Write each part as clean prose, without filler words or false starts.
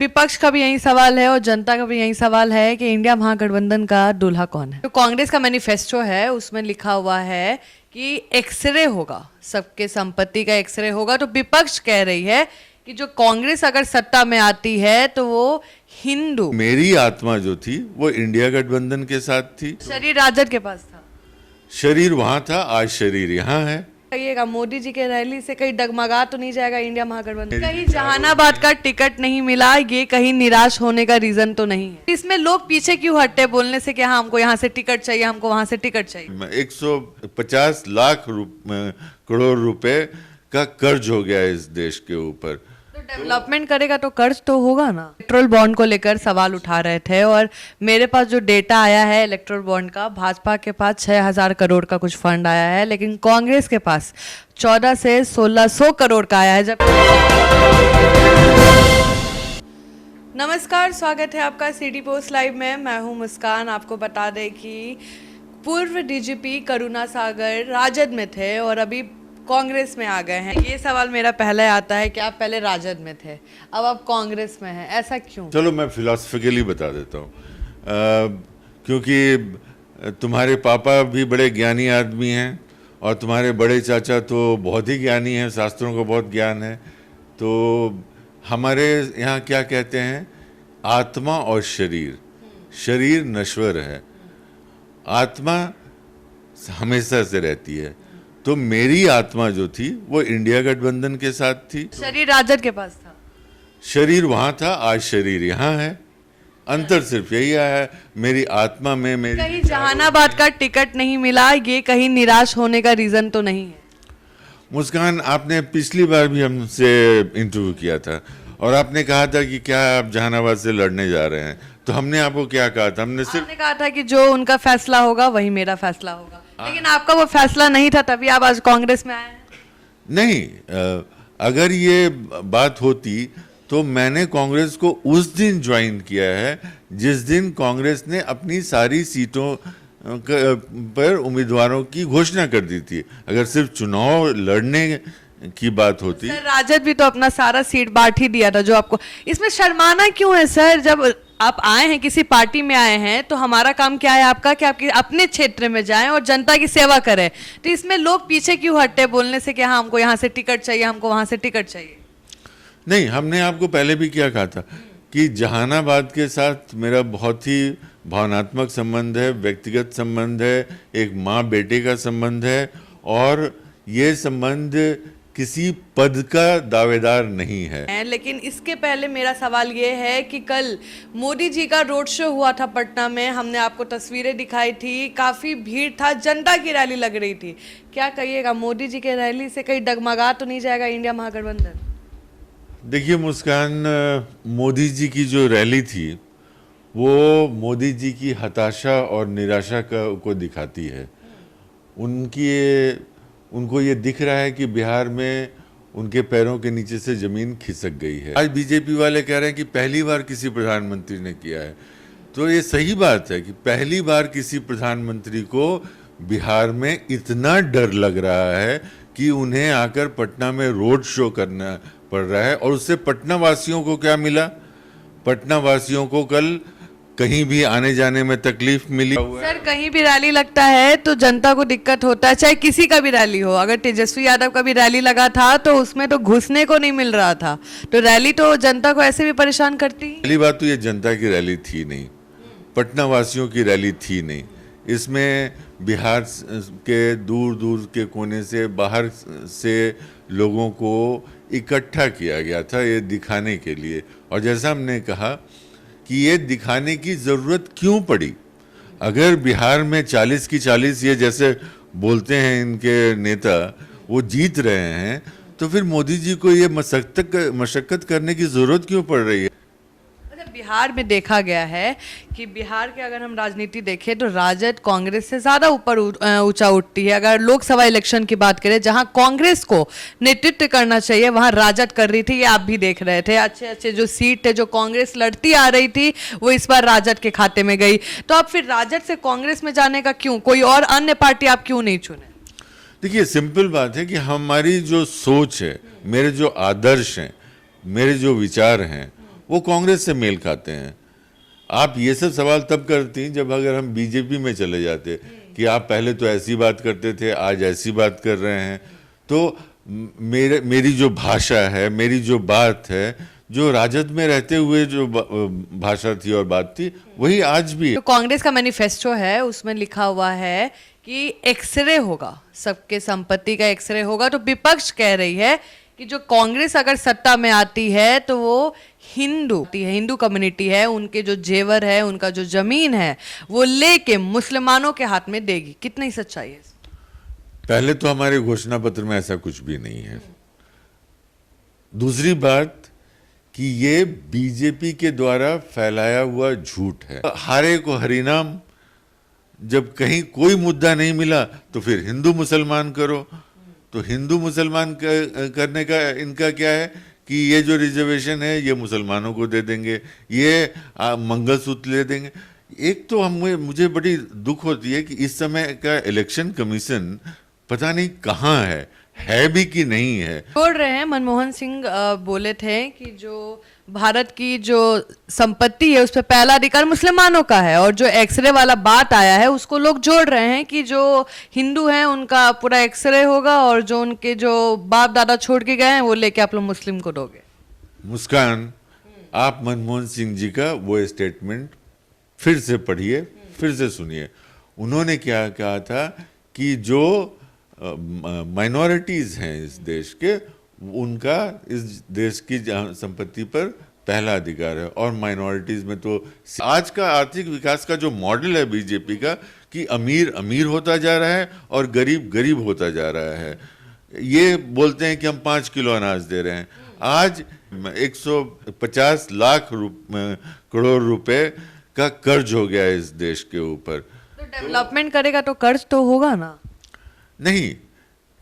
विपक्ष का भी यही सवाल है और जनता का भी यही सवाल है कि इंडिया महागठबंधन का दूल्हा कौन है। तो कांग्रेस का मैनिफेस्टो है, उसमें लिखा हुआ है कि एक्सरे होगा, सबके संपत्ति का एक्सरे होगा। तो विपक्ष कह रही है कि जो कांग्रेस अगर सत्ता में आती है तो वो हिंदू। मेरी आत्मा जो थी वो इंडिया गठबंधन के साथ थी। शरीर राजद के पास था, शरीर वहां था, आज शरीर यहाँ है। कहिएगा मोदी जी के रैली से कहीं डगमगा तो नहीं जाएगा इंडिया महागठबंधन? कहीं जहानाबाद का टिकट नहीं मिला, ये कहीं निराश होने का रीजन तो नहीं है? इसमें लोग पीछे क्यों हटते बोलने से कि हाँ हमको यहाँ से टिकट चाहिए, हमको वहां से टिकट चाहिए? 150 लाख करोड़ रुपए का कर्ज हो गया इस देश के ऊपर। डेवलपमेंट करेगा तो कर्ज तो होगा ना। इलेक्ट्रल बॉन्ड को लेकर सवाल उठा रहे थे और मेरे पास जो डेटा आया है इलेक्ट्रल बॉन्ड का, भाजपा के पास 6000 करोड़ का कुछ फंड आया है, लेकिन कांग्रेस के पास 14 से 1600 करोड़ का आया है। जब नमस्कार, स्वागत है आपका सिटी पोस्ट लाइव में। मैं हूं मुस्कान। आपको बता दें कि पूर्व डीजीपी करुणा सागर राजद में थे और अभी कांग्रेस में आ गए हैं। ये सवाल मेरा पहले आता है कि आप पहले राजद में थे, अब आप कांग्रेस में हैं, ऐसा क्यों? चलो मैं फिलोसफिकली बता देता हूँ। क्योंकि तुम्हारे पापा भी बड़े ज्ञानी आदमी हैं और तुम्हारे बड़े चाचा तो बहुत ही ज्ञानी हैं, शास्त्रों का बहुत ज्ञान है। तो हमारे यहाँ क्या कहते हैं, आत्मा और शरीर। शरीर नश्वर है, आत्मा हमेशा से रहती है। तो मेरी आत्मा जो थी वो इंडिया गठबंधन के साथ थी। शरीर राजद के पास था, शरीर वहां था, आज शरीर यहाँ है। अंतर सिर्फ यही आया है, मेरी आत्मा में मेरी। कहीं जहानाबाद का टिकट नहीं मिला, ये कहीं निराश होने का रीजन तो नहीं है? मुस्कान, आपने पिछली बार भी हमसे इंटरव्यू किया था और आपने कहा था कि क्या आप जहानाबाद से लड़ने जा रहे हैं। तो हमने आपको क्या कहा था? हमने सिर्फ कहा था कि जो उनका फैसला होगा वही मेरा फैसला होगा, लेकिन आपका वो फैसला नहीं था, तभी आप आज कांग्रेस में आए हैं। नहीं, अगर ये बात होती तो मैंने कांग्रेस को उस दिन ज्वाइन किया है जिस दिन कांग्रेस ने अपनी सारी सीटों पर उम्मीदवारों की घोषणा कर दी थी। अगर सिर्फ चुनाव लड़ने की बात होती। सर, राजद भी तो अपना सारा सीट बांट ही दिया था। जो आपको इसमें शर्माना क्यों है सर? जब आप आए हैं, किसी पार्टी में आए हैं, तो हमारा काम क्या है आपका कि आपके अपने क्षेत्र में जाएं और जनता की सेवा करें। तो इसमें लोग पीछे क्यों हटते बोलने से कि हाँ हमको यहाँ से टिकट चाहिए, हमको वहां से टिकट चाहिए? नहीं, हमने आपको पहले भी क्या कहा था कि जहानाबाद के साथ मेरा बहुत ही भावनात्मक संबंध है, व्यक्तिगत संबंध है, एक माँ बेटे का संबंध है और ये संबंध किसी पद का दावेदार नहीं है। लेकिन इसके पहले मेरा सवाल ये है कि कल मोदी जी का रोड शो हुआ था पटना में, हमने आपको तस्वीरें दिखाई थी, काफी भीड़ था, जनता की रैली लग रही थी। क्या कहिएगा, मोदी जी के रैली से कहीं डगमगा तो नहीं जाएगा इंडिया महागठबंधन? देखिए मुस्कान, मोदी जी की जो रैली थी वो मोदी जी की हताशा और निराशा को दिखाती है। उनको ये दिख रहा है कि बिहार में उनके पैरों के नीचे से जमीन खिसक गई है। आज बीजेपी वाले कह रहे हैं कि पहली बार किसी प्रधानमंत्री ने किया है। तो ये सही बात है कि पहली बार किसी प्रधानमंत्री को बिहार में इतना डर लग रहा है कि उन्हें आकर पटना में रोड शो करना पड़ रहा है। और उससे पटना वासियों को क्या मिला? पटना वासियों को कल कहीं भी आने जाने में तकलीफ मिली। सर, कहीं भी रैली लगता है तो जनता को दिक्कत होता है, चाहे किसी का भी रैली हो। अगर तेजस्वी यादव का भी रैली लगा था तो उसमें तो घुसने को नहीं मिल रहा था। तो रैली तो जनता को ऐसे भी परेशान करती है। पहली बात तो ये जनता की रैली थी नहीं, पटना वासियों की रैली थी नहीं। इसमें बिहार के दूर दूर के कोने से, बाहर से लोगों को इकट्ठा किया गया था ये दिखाने के लिए। और जैसा हमने कहा कि ये दिखाने की ज़रूरत क्यों पड़ी? अगर बिहार में 40 की 40 ये जैसे बोलते हैं इनके नेता वो जीत रहे हैं, तो फिर मोदी जी को ये मशक्कत करने की ज़रूरत क्यों पड़ रही है? बिहार में देखा गया है कि बिहार के अगर हम राजनीति देखें तो राजद कांग्रेस से ज्यादा ऊपर ऊंचा उठती है। अगर लोकसभा इलेक्शन की बात करें, जहां कांग्रेस को नेतृत्व करना चाहिए वहां राजद कर रही थी। ये आप भी देख रहे थे, अच्छे अच्छे जो सीट थे जो कांग्रेस लड़ती आ रही थी वो इस बार राजद के खाते में गई। तो आप फिर राजद से कांग्रेस में जाने का क्यों, कोई और अन्य पार्टी आप क्यों नहीं चुने? देखिए, सिंपल बात है कि हमारी जो सोच है, मेरे जो आदर्श हैं, मेरे जो विचार हैं, वो कांग्रेस से मेल खाते हैं। आप ये सब सवाल तब करती हैं जब अगर हम बीजेपी में चले जाते कि आप पहले तो ऐसी बात करते थे, आज ऐसी बात कर रहे हैं। तो मेरी जो भाषा है, मेरी जो बात है, जो राजद में रहते हुए जो भाषा थी और बात थी, वही आज भी है। तो कांग्रेस का मैनिफेस्टो है, उसमें लिखा हुआ है कि एक्सरे होगा, सबके संपत्ति का एक्सरे होगा। तो विपक्ष कह रही है कि जो कांग्रेस अगर सत्ता में आती है तो वो हिंदू कम्युनिटी है, उनके जो जेवर है, उनका जो जमीन है, वो लेके मुसलमानों के हाथ में देगी। कितनी सच्चाई है? पहले तो हमारे घोषणा पत्र में ऐसा कुछ भी नहीं है। दूसरी बात कि ये बीजेपी के द्वारा फैलाया हुआ झूठ है। हारे को हरिनाम, जब कहीं कोई मुद्दा नहीं मिला तो फिर हिंदू मुसलमान करो। तो हिंदू मुसलमान करने का इनका क्या है कि ये जो रिजर्वेशन है ये मुसलमानों को दे देंगे, ये मंगलसूत्र ले देंगे। एक तो मुझे बड़ी दुख होती है कि इस समय का इलेक्शन कमीशन पता नहीं कहाँ है भी कि नहीं है। बोल रहे हैं मनमोहन सिंह बोले थे कि जो भारत की जो संपत्ति है उस पर पहला अधिकार मुसलमानों का है, और जो एक्सरे वाला बात आया है उसको लोग जोड़ रहे हैं कि जो हिंदू हैं उनका पूरा एक्सरे होगा, और जो उनके जो बाप दादा छोड़ के गए हैं वो लेके आप लोग मुस्लिम को दोगे। मुस्कान, आप मनमोहन सिंह जी का वो स्टेटमेंट फिर से पढ़िए, फिर से सुनिए। उन्होंने क्या कहा था कि जो माइनॉरिटीज हैं इस देश के, उनका इस देश की संपत्ति पर पहला अधिकार है। और माइनॉरिटीज में तो आज का आर्थिक विकास का जो मॉडल है बीजेपी का कि अमीर अमीर होता जा रहा है और गरीब गरीब होता जा रहा है। ये बोलते हैं कि हम 5 किलो अनाज दे रहे हैं, आज 150 लाख करोड़ रुपए का कर्ज हो गया इस देश के ऊपर। तो डेवलपमेंट करेगा तो कर्ज तो होगा ना? नहीं,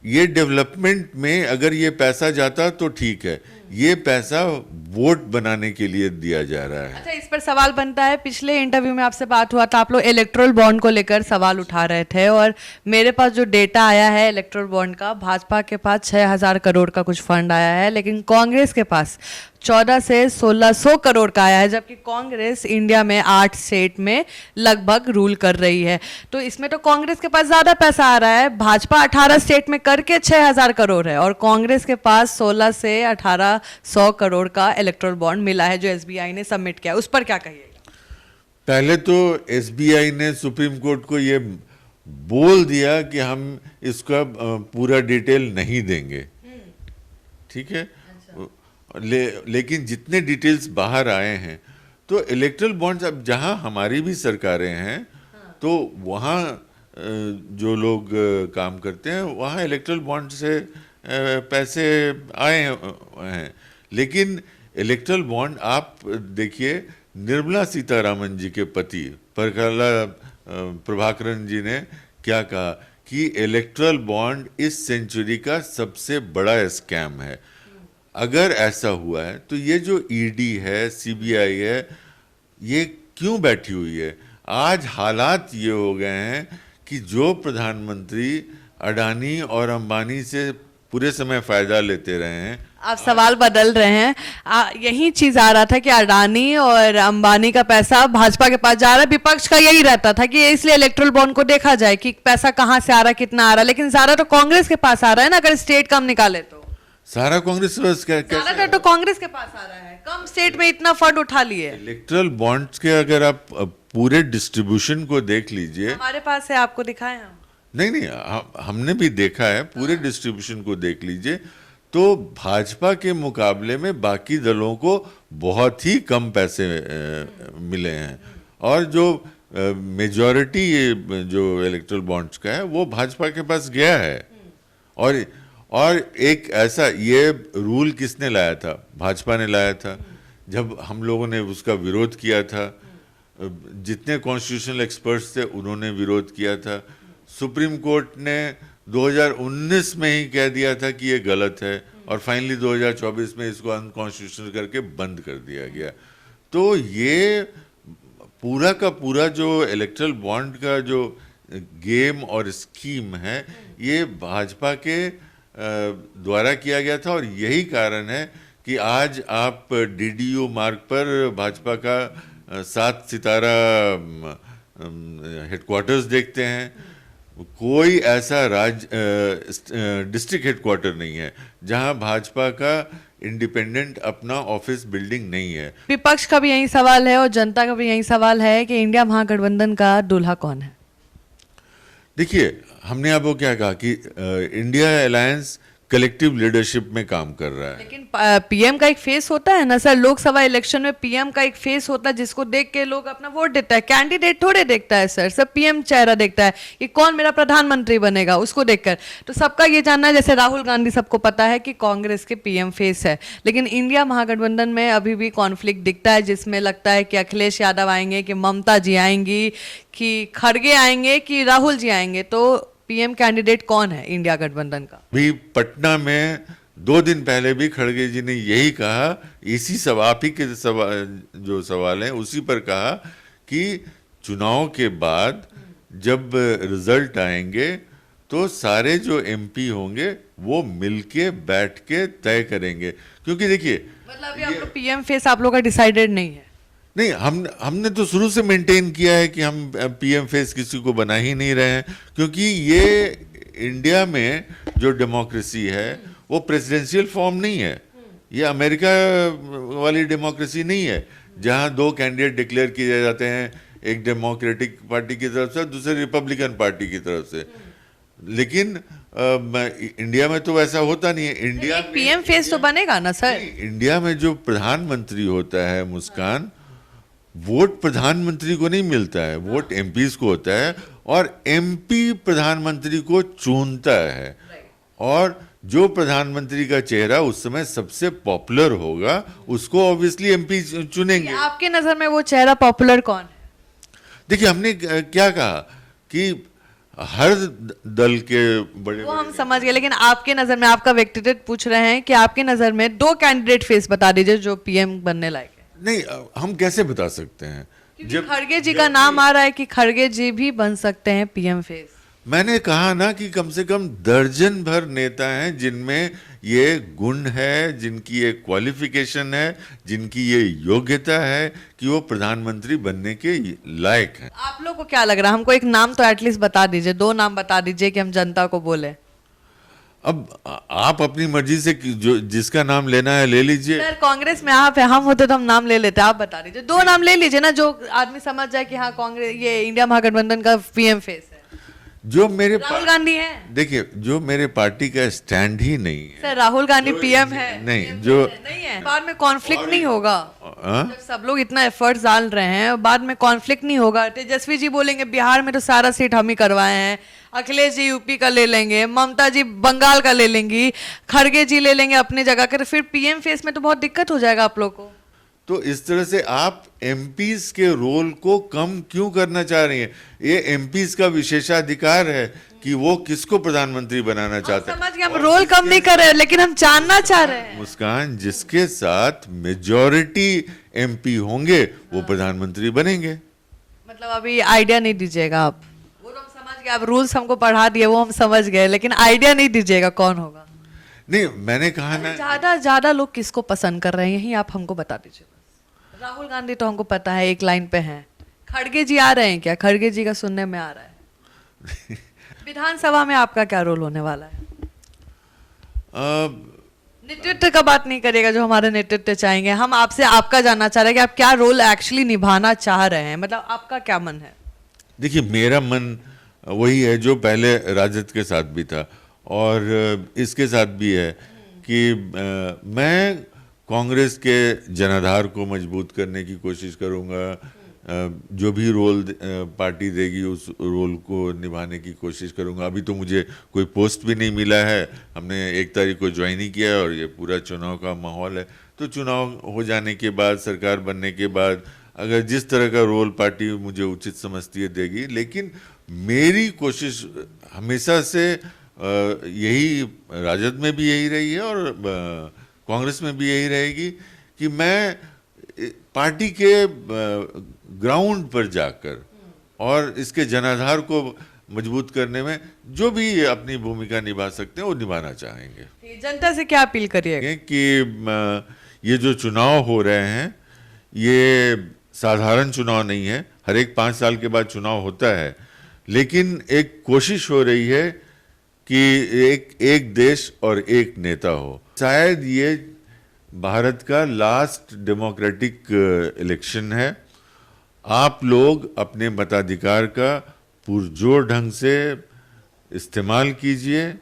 ये डेवलपमेंट में अगर ये पैसा जाता तो ठीक है, ये पैसा वोट बनाने के लिए दिया जा रहा है। अच्छा, इस पर सवाल बनता है, पिछले इंटरव्यू में आपसे बात हुआ था, आप लोग इलेक्ट्रोल बॉन्ड को लेकर सवाल उठा रहे थे, और मेरे पास जो डेटा आया है इलेक्ट्रोल बॉन्ड का, भाजपा के पास 6,000 करोड़ का कुछ फंड आया है, लेकिन कांग्रेस के पास 14 से 1600 करोड़ का आया है, जबकि कांग्रेस इंडिया में 8 स्टेट में लगभग रूल कर रही है। तो इसमें तो कांग्रेस के पास ज्यादा पैसा आ रहा है। भाजपा 18 स्टेट में करके 6,000 करोड़ है, और कांग्रेस के पास 16 से 1800 करोड़ का इलेक्ट्रोल बॉन्ड मिला है जो एसबीआई ने सबमिट किया। उस पर क्या कहिएगा? पहले तो एसबीआई ने सुप्रीम कोर्ट को ये बोल दिया कि हम इसका पूरा डिटेल नहीं देंगे, ठीक है। लेकिन जितने डिटेल्स बाहर आए हैं, तो इलेक्ट्रल बॉन्ड्स, अब जहां हमारी भी सरकारें हैं, तो वहां जो लोग काम करते हैं वहां इलेक्ट्रल बॉन्ड से पैसे आए हैं। लेकिन इलेक्ट्रल बॉन्ड आप देखिए, निर्मला सीतारामन जी के पति प्रभाकरन जी ने क्या कहा कि इलेक्ट्रल बॉन्ड इस सेंचुरी का सबसे बड़ा स्कैम है। अगर ऐसा हुआ है तो ये जो ईडी है, सीबीआई है, ये क्यों बैठी हुई है? आज हालात ये हो गए हैं कि जो प्रधानमंत्री अडानी और अंबानी से पूरे समय फायदा लेते रहे हैं, आप सवाल बदल रहे हैं। यही चीज आ रहा था कि अडानी और अंबानी का पैसा भाजपा के पास जा रहा है। विपक्ष का यही रहता था कि इसलिए इलेक्ट्रल बॉन्ड को देखा जाए कि पैसा कहां से आ रहा है, कितना आ रहा है, लेकिन सारा तो कांग्रेस के पास आ रहा है ना। अगर स्टेट कम निकाले तो सारा कांग्रेस सारा तो कांग्रेस के पास आ रहा है, कम स्टेट में इतना फंड उठा लिए। इलेक्ट्रल बॉन्ड्स के अगर आप पूरे डिस्ट्रीब्यूशन को देख लीजिए, हमारे पास है, आपको दिखाएं हम? नहीं, हमने भी देखा है, पूरे डिस्ट्रीब्यूशन को देख लीजिए, तो भाजपा के मुकाबले में बाकी दलों को बहुत ही कम पैसे मिले हैं, और जो मेजॉरिटी जो इलेक्ट्रल बॉन्ड्स का है वो भाजपा के पास गया है। और एक ऐसा, ये रूल किसने लाया था? भाजपा ने लाया था। जब हम लोगों ने उसका विरोध किया था, जितने कॉन्स्टिट्यूशनल एक्सपर्ट्स थे उन्होंने विरोध किया था। सुप्रीम कोर्ट ने 2019 में ही कह दिया था कि ये गलत है, और फाइनली 2024 में इसको अनकॉन्स्टिट्यूशनल करके बंद कर दिया गया। तो ये पूरा का पूरा जो इलेक्ट्रल बॉन्ड का जो गेम और स्कीम है, ये भाजपा के द्वारा किया गया था, और यही कारण है कि आज आप डीडीयू मार्ग पर भाजपा का 7 सितारा हेडक्वार्टर्स देखते हैं। कोई ऐसा डिस्ट्रिक्ट हेडक्वार्टर नहीं है जहां भाजपा का इंडिपेंडेंट अपना ऑफिस बिल्डिंग नहीं है। विपक्ष का भी यही सवाल है और जनता का भी यही सवाल है कि इंडिया महागठबंधन का दूल्हा कौन है? देखिए, हमने आपको क्या कहा कि इंडिया अलायंस कलेक्टिव लीडरशिप में काम कर रहा है। लेकिन पीएम का एक फेस होता है ना सर, लोकसभा इलेक्शन में पीएम का एक फेस होता है जिसको देख के लोग अपना वोट देता है। कैंडिडेट थोड़े देखता है सर, सब पीएम चेहरा देखता है कि कौन मेरा प्रधानमंत्री बनेगा, उसको देखकर। तो सबका ये जानना है, जैसे राहुल गांधी सबको पता है कि कांग्रेस के पीएम फेस है, लेकिन इंडिया महागठबंधन में अभी भी कॉन्फ्लिक्ट दिखता है, जिसमें लगता है कि अखिलेश यादव आएंगे, कि ममता जी आएंगी, कि खड़गे आएंगे, कि राहुल जी आएंगे। तो पीएम कैंडिडेट कौन है इंडिया गठबंधन का? भी पटना में 2 दिन पहले भी खड़गे जी ने यही कहा, इसी सब आप ही के जो सवाल हैं उसी पर कहा कि चुनाव के बाद जब रिजल्ट आएंगे तो सारे जो एमपी होंगे वो मिलके बैठ के तय करेंगे। क्योंकि देखिए, मतलब अभी आप लोग पीएम फेस आप लोग का डिसाइडेड नहीं है? नहीं, हमने तो शुरू से मेंटेन किया है कि हम पीएम फेस किसी को बना ही नहीं रहे हैं, क्योंकि ये इंडिया में जो डेमोक्रेसी है वो प्रेसिडेंशियल फॉर्म नहीं है। ये अमेरिका वाली डेमोक्रेसी नहीं है जहां 2 कैंडिडेट डिक्लेयर किए जाते हैं, एक डेमोक्रेटिक पार्टी की तरफ से, दूसरे रिपब्लिकन पार्टी की तरफ से। लेकिन इंडिया में तो वैसा होता नहीं है। इंडिया में पीएम फेस तो बनेगा ना सर? इंडिया में जो प्रधानमंत्री होता है मुस्कान, वोट प्रधानमंत्री को नहीं मिलता है, वोट एमपीज को होता है, और एमपी प्रधानमंत्री को चुनता है। और जो प्रधानमंत्री का चेहरा उस समय सबसे पॉपुलर होगा उसको ऑब्वियसली एमपी चुनेंगे। आपके नजर में वो चेहरा पॉपुलर कौन है? देखिए, हमने क्या कहा कि हर दल के बड़े वो हम समझ गए, लेकिन आपके नजर में, आपका व्यक्तित्व पूछ रहे हैं कि आपके नजर में 2 कैंडिडेट फेस बता दीजिए जो पीएम बनने लायक है। नहीं, हम कैसे बता सकते हैं? जब खड़गे जी का नाम आ रहा है कि खड़गे जी भी बन सकते हैं पीएम फेस। मैंने कहा ना कि कम से कम दर्जन भर नेता हैं जिनमें ये गुण है, जिनकी ये क्वालिफिकेशन है, जिनकी ये योग्यता है कि वो प्रधानमंत्री बनने के लायक हैं। आप लोग को क्या लग रहा है? हमको एक नाम तो एटलीस्ट बता दीजिए, 2 नाम बता दीजिए कि हम जनता को बोले। अब आप अपनी मर्जी से जो जिसका नाम लेना है ले लीजिए। सर, कांग्रेस में आप है, हम होते तो हम नाम ले लेते। आप बता दीजिए, 2 नाम ले लीजिए ना, जो आदमी समझ जाए कि हाँ कांग्रेस, ये इंडिया महागठबंधन का पीएम फेस है। जो मेरे राहुल गांधी है? देखिए, जो मेरे पार्टी का स्टैंड ही नहीं है। सर, राहुल गांधी पीएम है? नहीं, जो नहीं है, बाद में कॉन्फ्लिक्ट नहीं होगा? जब सब लोग इतना एफर्ट्स डाल रहे हैं, बाद में कॉन्फ्लिक्ट नहीं होगा? तेजस्वी जी बोलेंगे बिहार में तो सारा सीट हम ही करवाए हैं, अखिलेश जी यूपी का ले लेंगे, ममता जी बंगाल का ले लेंगी, खड़गे जी ले लेंगे अपनी जगह कर, फिर पीएम फेस में तो बहुत दिक्कत हो जाएगा आप लोग को। तो इस तरह से आप एमपीज के रोल को कम क्यों करना चाह रही हैं? ये एमपीज का विशेषाधिकार है कि वो किसको प्रधानमंत्री बनाना चाहते हैं। समझ गए, हम रोल कम नहीं कर रहे हैं, लेकिन हम जानना चाह रहे हैं। मुस्कान, जिसके साथ मेजॉरिटी एमपी होंगे वो प्रधानमंत्री बनेंगे। मतलब अभी आइडिया नहीं दीजिएगा आप? वो तो हम समझ गए, आप रूल्स हमको पढ़ा दिए, वो हम समझ गए, लेकिन आइडिया नहीं दीजिएगा कौन होगा? नहीं, मैंने कहा ना, ज्यादा लोग किसको पसंद कर रहे हैं, यही आप हमको बता दीजिए। राहुल गांधी तो हमको पता है, एक लाइन पे हैं। खड़गे जी आ रहे हैं क्या? खड़गे जी का सुनने में आ रहा है। विधानसभा में आपका क्या रोल होने वाला है? नेतृत्व का बात नहीं करिएगा, जो हमारे नेतृत्व चाहेंगे। हम आपसे आपका जानना चाह रहे हैं कि आप क्या रोल एक्चुअली निभाना चाह रहे हैं, मतलब आपका क्या मन है? देखिए, मेरा मन वही है जो पहले राजद के साथ भी था और इसके साथ भी है कि मैं कांग्रेस के जनाधार को मजबूत करने की कोशिश करूंगा। जो भी रोल पार्टी देगी उस रोल को निभाने की कोशिश करूंगा। अभी तो मुझे कोई पोस्ट भी नहीं मिला है, हमने 1 तारीख को ज्वाइन ही किया है और ये पूरा चुनाव का माहौल है। तो चुनाव हो जाने के बाद, सरकार बनने के बाद, अगर जिस तरह का रोल पार्टी मुझे उचित समझती है देगी, लेकिन मेरी कोशिश हमेशा से यही, राजद में भी यही रही है और कांग्रेस में भी यही रहेगी कि मैं पार्टी के ग्राउंड पर जाकर और इसके जनाधार को मजबूत करने में जो भी अपनी भूमिका निभा सकते हैं वो निभाना चाहेंगे। जनता से क्या अपील करिएगा? कि ये जो चुनाव हो रहे हैं ये साधारण चुनाव नहीं है, हर एक 5 साल के बाद चुनाव होता है, लेकिन एक कोशिश हो रही है कि एक देश और एक नेता हो। शायद ये भारत का लास्ट डेमोक्रेटिक इलेक्शन है। आप लोग अपने मताधिकार का पुरजोर ढंग से इस्तेमाल कीजिए,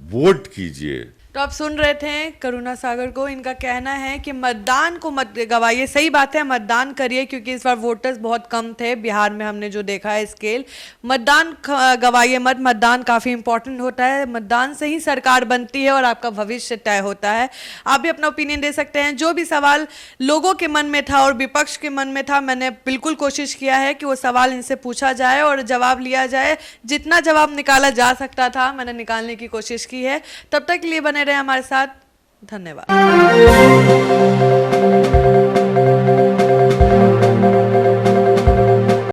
वोट कीजिए। तो आप सुन रहे थे करुणा सागर को, इनका कहना है कि मतदान को मत गवाइए। सही बात है, मतदान करिए, क्योंकि इस बार वोटर्स बहुत कम थे बिहार में, हमने जो देखा है स्केल। मतदान गवाइए मत, मतदान काफ़ी इंपॉर्टेंट होता है, मतदान से ही सरकार बनती है और आपका भविष्य तय होता है। आप भी अपना ओपिनियन दे सकते हैं। जो भी सवाल लोगों के मन में था और विपक्ष के मन में था, मैंने बिल्कुल कोशिश किया है कि वो सवाल इनसे पूछा जाए और जवाब लिया जाए। जितना जवाब निकाला जा सकता था मैंने निकालने की कोशिश की है। तब तक के लिए बने रहे हमारे साथ। धन्यवाद।